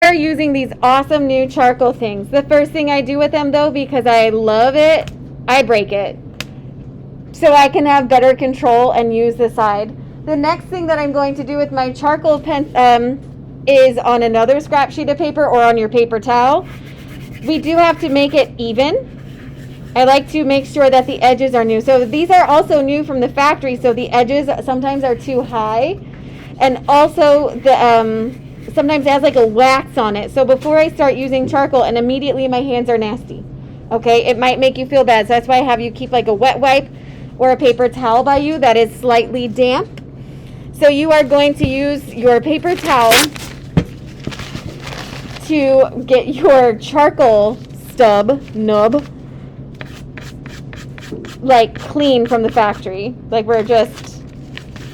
We're using these awesome new charcoal things. The first thing I do with them though, because I love it, I break it. So I can have better control and use the side. The next thing that I'm going to do with my charcoal pen is on another scrap sheet of paper or on your paper towel. We do have to make it even. I like to make sure that the edges are new. So these are also new from the factory, so the edges sometimes are too high. And also the sometimes it has like a wax on it. So before I start using charcoal, and immediately my hands are nasty. Okay, it might make you feel bad. So that's why I have you keep like a wet wipe or a paper towel by you that is slightly damp. So you are going to use your paper towel to get your charcoal nub like clean from the factory. Like we're just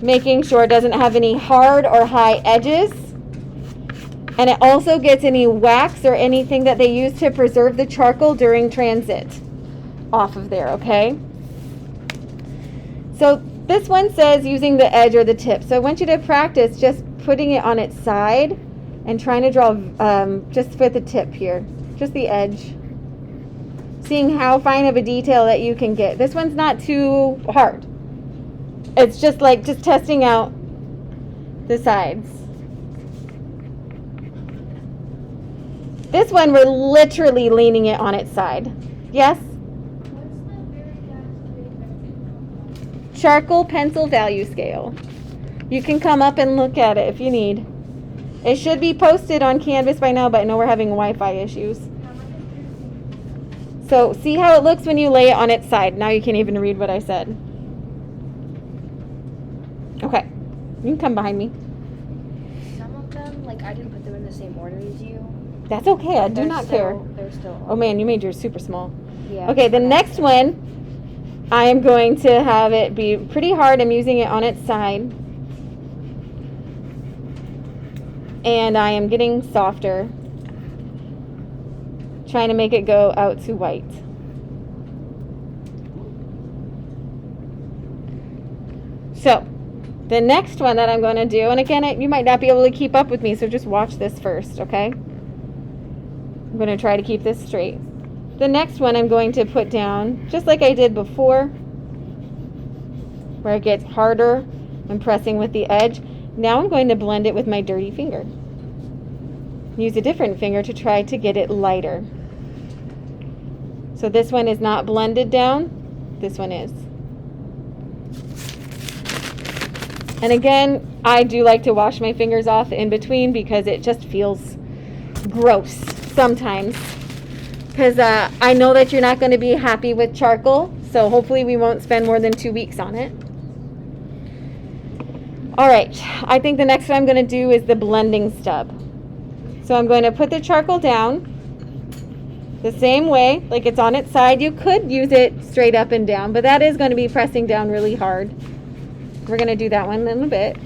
making sure it doesn't have any hard or high edges. And it also gets any wax or anything that they use to preserve the charcoal during transit off of there, okay? So this one says using the edge or the tip. So I want you to practice just putting it on its side and trying to draw just with the tip here, just the edge. Seeing how fine of a detail that you can get. This one's not too hard. It's just like just testing out the sides. This one we're literally leaning it on its side. Yes? Charcoal pencil value scale. You can come up and look at it if you need. It should be posted on Canvas by now, but I know we're having Wi-Fi issues. So see how it looks when you lay it on its side. Now you can't even read what I said. Okay, you can come behind me. Some of them, like I didn't put them in the same order as you. That's okay, I do not care. They're still. Oh man, you made yours super small. Yeah. Okay, the next one, I am going to have it be pretty hard. I'm using it on its side. And I am getting softer. Trying to make it go out to white. So, the next one that I'm going to do, and again, you might not be able to keep up with me, so just watch this first, okay? I'm going to try to keep this straight. The next one I'm going to put down, just like I did before, where it gets harder. I'm pressing with the edge. Now I'm going to blend it with my dirty finger. Use a different finger to try to get it lighter. So this one is not blended down. This one is. And again, I do like to wash my fingers off in between because it just feels gross sometimes. Because I know that you're not going to be happy with charcoal. So hopefully we won't spend more than 2 weeks on it. All right, I think the next one I'm going to do is the blending stub. So I'm going to put the charcoal down the same way, like it's on its side. You could use it straight up and down, but that is going to be pressing down really hard. We're going to do that one in a bit.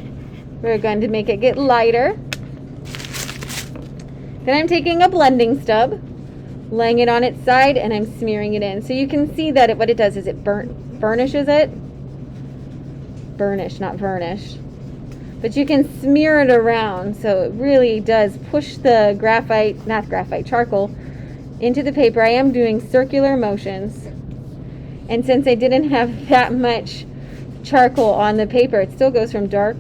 We're going to make it get lighter. Then I'm taking a blending stub, laying it on its side, and I'm smearing it in. So you can see that what it does is it burnishes it. Burnish, not varnish. But you can smear it around, so it really does push the charcoal into the paper. I am doing circular motions. And since I didn't have that much charcoal on the paper, it still goes from dark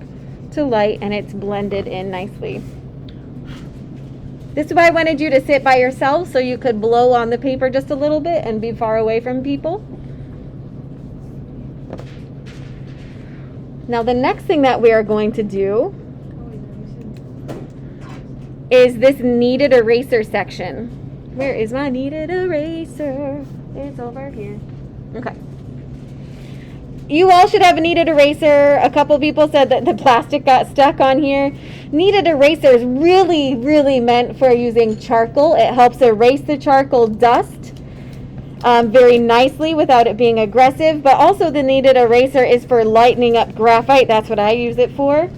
to light and it's blended in nicely. This is why I wanted you to sit by yourself so you could blow on the paper just a little bit and be far away from people. Now the next thing that we are going to do is this kneaded eraser section. Where is my kneaded eraser? It's over here. Okay. You all should have a kneaded eraser. A couple people said that the plastic got stuck on here. Kneaded eraser is really, really meant for using charcoal. It helps erase the charcoal dust very nicely without it being aggressive. But also the kneaded eraser is for lightening up graphite. That's what I use it for.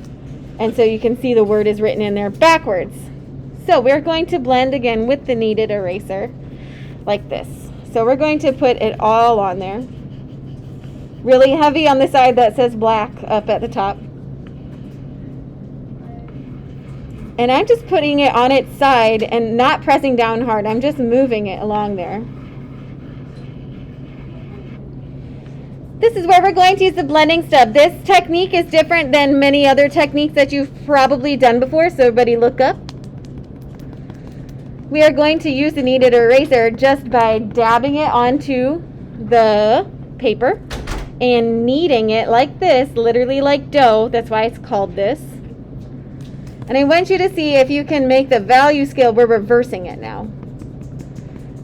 And so you can see the word is written in there backwards. So we're going to blend again with the kneaded eraser like this. So we're going to put it all on there. Really heavy on the side that says black up at the top. And I'm just putting it on its side and not pressing down hard. I'm just moving it along there. This is where we're going to use the blending stub. This technique is different than many other techniques that you've probably done before, so everybody look up. We are going to use the kneaded eraser just by dabbing it onto the paper and kneading it like this, literally like dough. That's why it's called this. And I want you to see if you can make the value scale. We're reversing it now.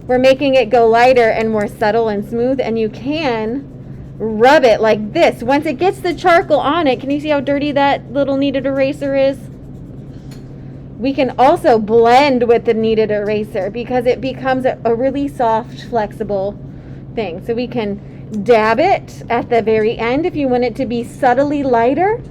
We're making it go lighter and more subtle and smooth, and you can rub it like this. Once it gets the charcoal on it, can you see how dirty that little kneaded eraser is? We can also blend with the kneaded eraser because it becomes a really soft, flexible thing. So we can dab it at the very end if you want it to be subtly lighter.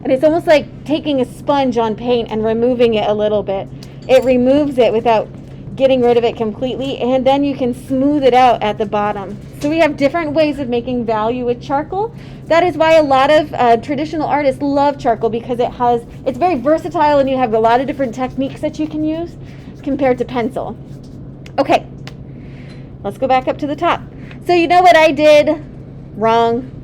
And it's almost like taking a sponge on paint and removing it a little bit. It removes it without getting rid of it completely, and then you can smooth it out at the bottom. So we have different ways of making value with charcoal. That is why a lot of traditional artists love charcoal, because it's very versatile and you have a lot of different techniques that you can use compared to pencil. Okay, let's go back up to the top. So you know what I did wrong?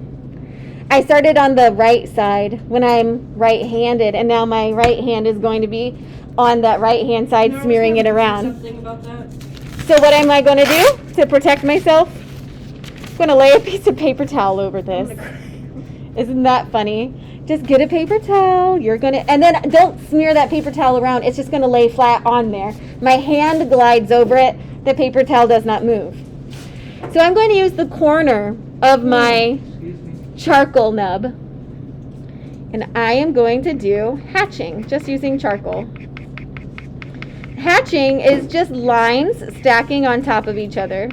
I started on the right side when I'm right-handed, and now my right hand is going to be on that right-hand side, smearing it around. Something about that? So what am I going to do to protect myself? I'm going to lay a piece of paper towel over this. Isn't that funny? Just get a paper towel. And then don't smear that paper towel around. It's just going to lay flat on there. My hand glides over it. The paper towel does not move. So I'm going to use the corner of my charcoal nub, and I am going to do hatching just using charcoal. Hatching is just lines stacking on top of each other.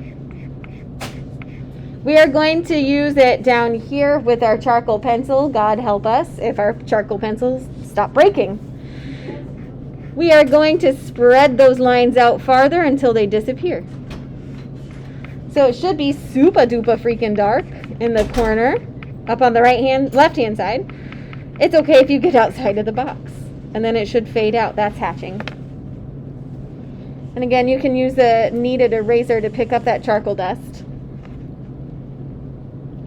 We are going to use it down here with our charcoal pencil. God help us if our charcoal pencils stop breaking. We are going to spread those lines out farther until they disappear. So it should be super duper freaking dark in the corner up on the left hand side. It's okay if you get outside of the box, and then it should fade out. That's hatching. And again, you can use a kneaded eraser to pick up that charcoal dust.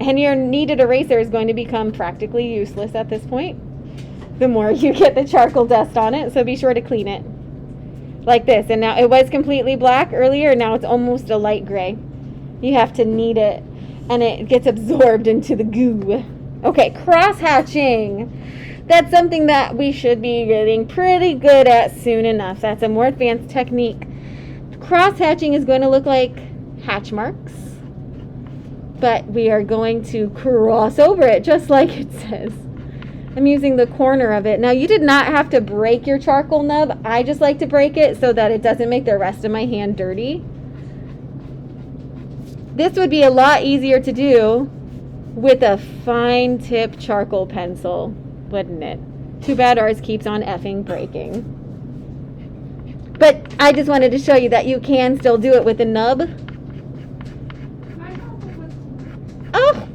And your kneaded eraser is going to become practically useless at this point the more you get the charcoal dust on it, so be sure to clean it like this. And now it was completely black earlier, now it's almost a light gray. You have to knead it and it gets absorbed into the goo. Okay, cross hatching. That's something that we should be getting pretty good at soon enough. That's a more advanced technique. Cross hatching is going to look like hatch marks, but we are going to cross over it just like it says. I'm using the corner of it. Now, you did not have to break your charcoal nub. I just like to break it so that it doesn't make the rest of my hand dirty. This would be a lot easier to do with a fine tip charcoal pencil, wouldn't it? Too bad ours keeps on effing breaking. But I just wanted to show you that you can still do it with a nub. Oh!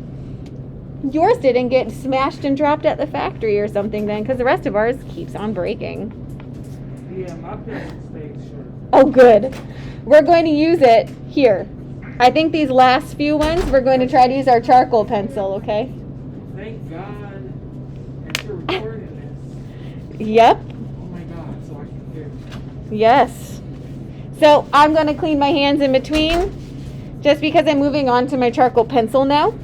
Yours didn't get smashed and dropped at the factory or something then, because the rest of ours keeps on breaking. Yeah, my pencil stays short. Oh, good. We're going to use it here. I think these last few ones, we're going to try to use our charcoal pencil, okay? Thank God that you're recording this. Yep. Oh my God, so I can hear. Yes. So I'm going to clean my hands in between, just because I'm moving on to my charcoal pencil now.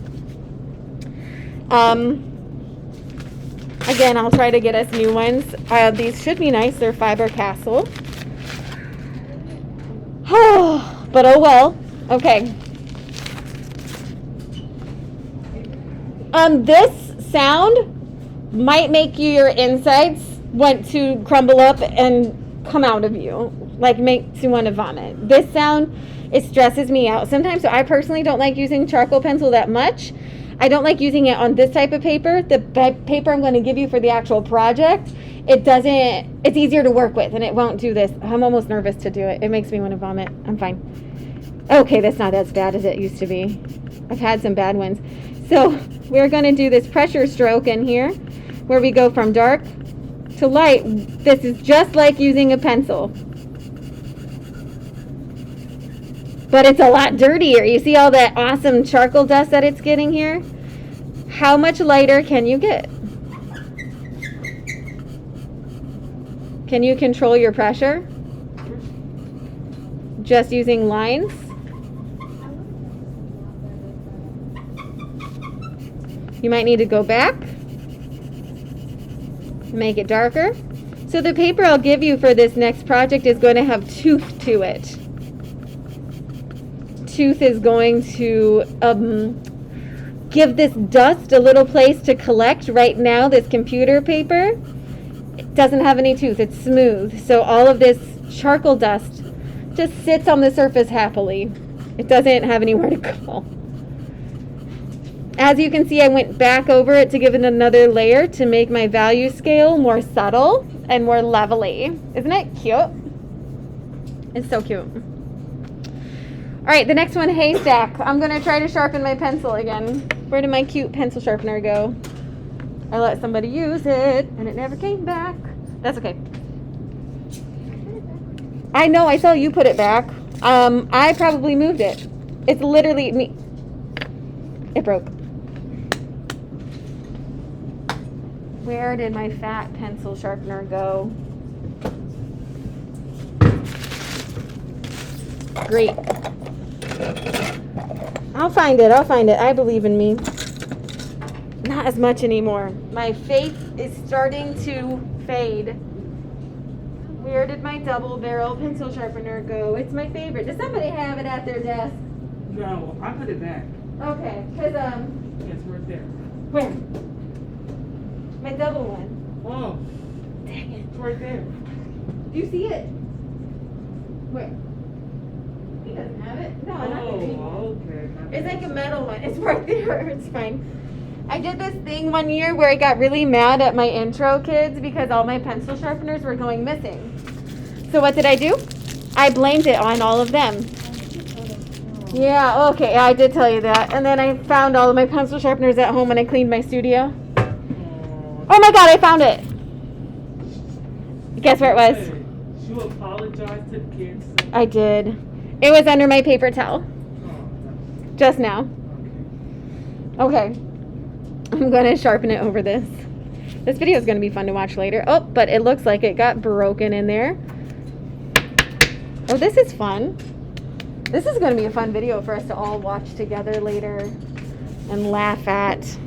Again, I'll try to get us new ones. These should be nice. They're Faber-Castell. But oh well. Okay. This sound might make your insides want to crumble up and come out of you, like makes you want to vomit. This sound, it stresses me out sometimes, so I personally don't like using charcoal pencil that much. I don't like using it on this type of paper. The paper I'm going to give you for the actual project, it's easier to work with, and it won't do this. I'm almost nervous to do it. It makes me want to vomit. I'm fine. Okay, that's not as bad as it used to be. I've had some bad ones. So we're going to do this pressure stroke in here, where we go from dark to light, this is just like using a pencil. But it's a lot dirtier. You see all that awesome charcoal dust that it's getting here? How much lighter can you get? Can you control your pressure? Just using lines? You might need to go back. Make it darker. So the paper I'll give you for this next project is going to have tooth to it. Tooth is going to give this dust a little place to collect. Right now, this computer paper, it doesn't have any tooth. It's smooth. So all of this charcoal dust just sits on the surface happily. It doesn't have anywhere to go. As you can see, I went back over it to give it another layer to make my value scale more subtle and more levelly. Isn't it cute? It's so cute. All right, the next one, Haystack. I'm going to try to sharpen my pencil again. Where did my cute pencil sharpener go? I let somebody use it, and it never came back. That's okay. I know, I saw you put it back. I probably moved it. It's literally me. It broke. Where did my fat pencil sharpener go? Great. I'll find it. I believe in me. Not as much anymore. My faith is starting to fade. Where did my double barrel pencil sharpener go? It's my favorite. Does somebody have it at their desk? No, I put it back. Okay, because It's right there. where? My double one. Oh, Dang it. it's right there. Do you see it? Where? He doesn't have it. No, I'm not kidding. Oh, okay. It's like a metal one. It's right there. It's fine. I did this thing one year where I got really mad at my intro kids because all my pencil sharpeners were going missing. So what did I do? I blamed it on all of them. Yeah, okay, I did tell you that. And then I found all of my pencil sharpeners at home when I cleaned my studio. Oh my god, I found it! Guess where it was? Hey, you apologized to the kids? I did. It was under my paper towel. Oh, Just now. Okay. I'm going to sharpen it over this. This video is going to be fun to watch later. Oh, but it looks like it got broken in there. Oh, this is fun. This is going to be a fun video for us to all watch together later and laugh at.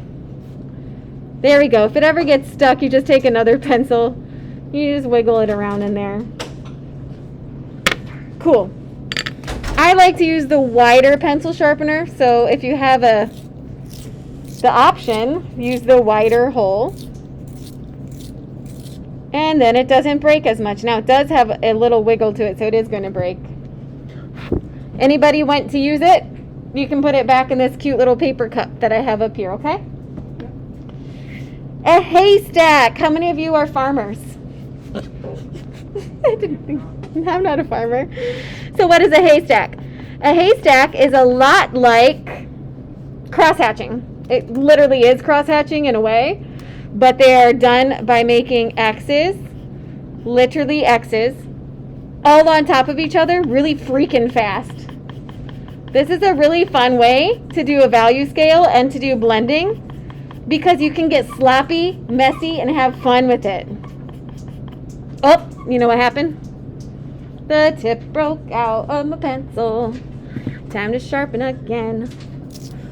There we go. If it ever gets stuck, you just take another pencil. You just wiggle it around in there. Cool. I like to use the wider pencil sharpener, so if you have the option, use the wider hole. And then it doesn't break as much. Now it does have a little wiggle to it, so it is going to break. Anybody want to use it? You can put it back in this cute little paper cup that I have up here, okay? A haystack. How many of you are farmers? I'm not a farmer. So what is a haystack? A haystack is a lot like cross-hatching. It literally is cross-hatching in a way, but they are done by making X's, literally X's, all on top of each other really freaking fast. This is a really fun way to do a value scale and to do blending because you can get sloppy, messy, and have fun with it. Oh, you know what happened? The tip broke out of my pencil. Time to sharpen again.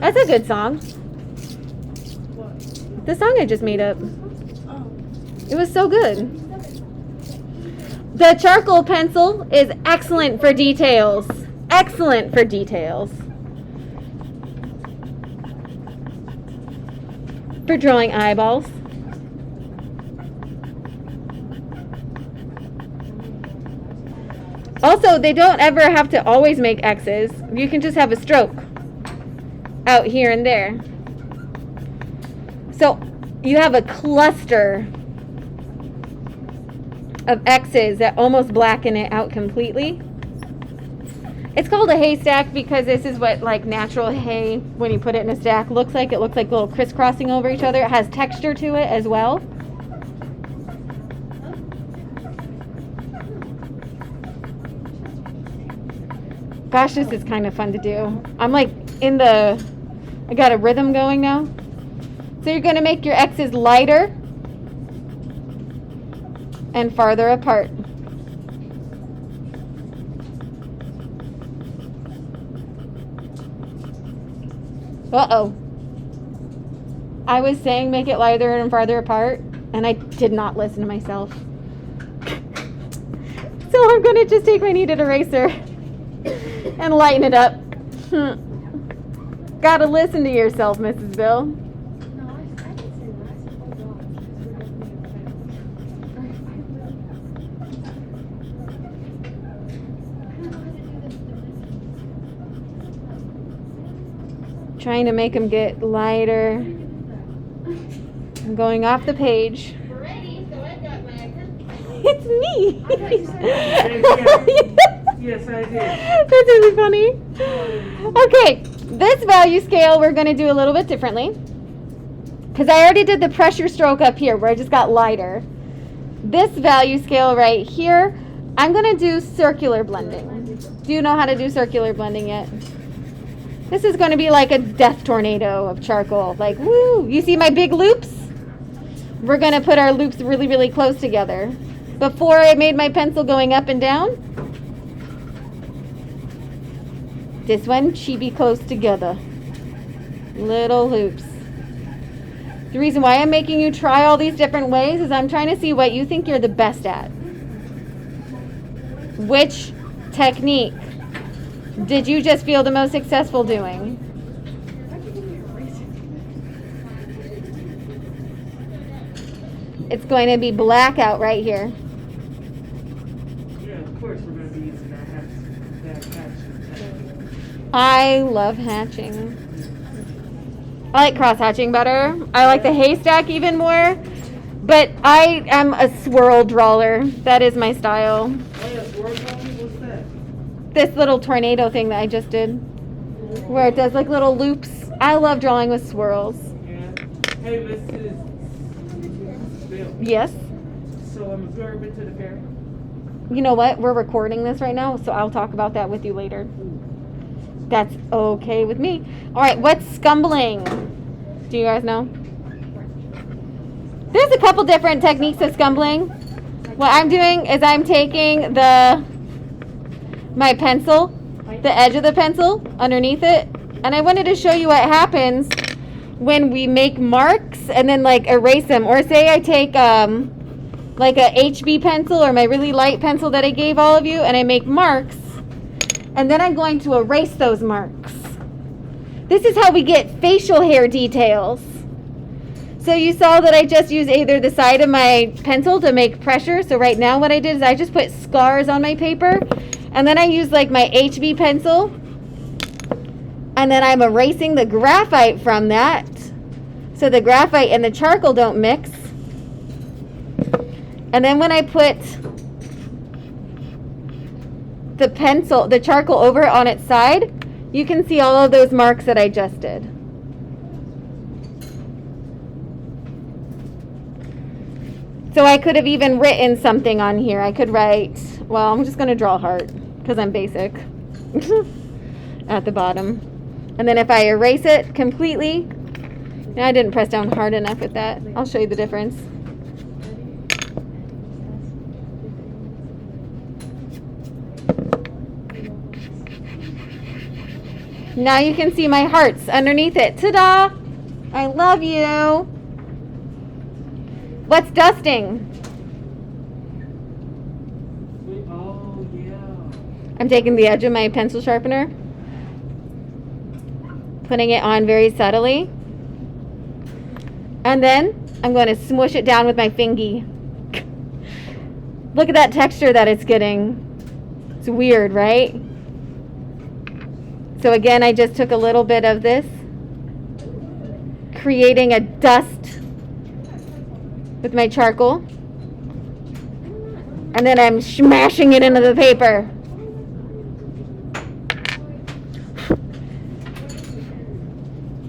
That's a good song. The song I just made up. It was so good. The charcoal pencil is excellent for details. Excellent for details. For drawing eyeballs. Also, they don't ever have to always make X's. You can just have a stroke out here and there. So you have a cluster of X's that almost blacken it out completely. It's called a haystack because this is what like natural hay, when you put it in a stack, looks like. It looks like little crisscrossing over each other. It has texture to it as well. Gosh, this is kind of fun to do. I'm like I got a rhythm going now. So you're going to make your X's lighter and farther apart. Uh-oh. I was saying make it lighter and farther apart, and I did not listen to myself. So I'm going to just take my kneaded eraser and lighten it up. Gotta listen to yourself, Mrs. Bill. No, I didn't say that. Oh God. Trying to make them get lighter. I'm going off the page. We're ready, so I got my It's me. Yes, I did. That's really funny. Okay, this value scale we're going to do a little bit differently. Because I already did the pressure stroke up here where I just got lighter. This value scale right here, I'm going to do circular blending. Do you know how to do circular blending yet? This is going to be like a death tornado of charcoal. Like, woo! You see my big loops? We're going to put our loops really, really close together. Before I made my pencil going up and down, this one should be close together. Little loops. The reason why I'm making you try all these different ways is I'm trying to see what you think you're the best at. Which technique did you just feel the most successful doing? It's going to be blackout right here. Yeah, of course we're going to be using that hatching. I love hatching. I like cross hatching better. I like the haystack even more. But I am a swirl drawer. That is my style. Oh yeah, swirl drawing? What's that? This little tornado thing that I just did, where it does like little loops. I love drawing with swirls. Yeah. Hey, Mrs. Bill. Yes. So I'm a ever been to the fair? You know what? We're recording this right now, so I'll talk about that with you later. That's okay with me. All right, what's scumbling? Do you guys know? There's a couple different techniques of scumbling. What I'm doing is I'm taking my pencil, the edge of the pencil underneath it, and I wanted to show you what happens when we make marks and then like erase them. Or say I take like a HB pencil or my really light pencil that I gave all of you, and I make marks, and then I'm going to erase those marks. This is how we get facial hair details. So you saw that I just used either the side of my pencil to make pressure. So right now what I did is I just put scars on my paper, and then I use like my HB pencil, and then I'm erasing the graphite from that so the graphite and the charcoal don't mix. And then when I put the charcoal over on its side, you can see all of those marks that I just did. So I could have even written something on here. I could write, well, I'm just going to draw a heart because I'm basic at the bottom. And then if I erase it completely, I didn't press down hard enough with that. I'll show you the difference. Now you can see my hearts underneath it. Ta-da! I love you. What's dusting? Oh, yeah. I'm taking the edge of my pencil sharpener, putting it on very subtly, and then I'm going to smush it down with my fingy. Look at that texture that it's getting. It's weird, right? So again, I just took a little bit of this, creating a dust with my charcoal, and then I'm smashing it into the paper.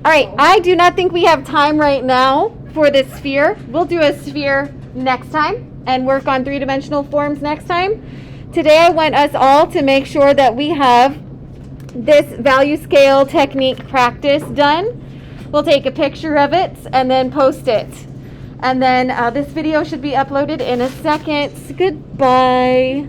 All right, I do not think we have time right now for this sphere. We'll do a sphere next time and work on three-dimensional forms next time. Today I want us all to make sure that we have this value scale technique practice done. We'll take a picture of it and then post it. And then this video should be uploaded in a second. Goodbye.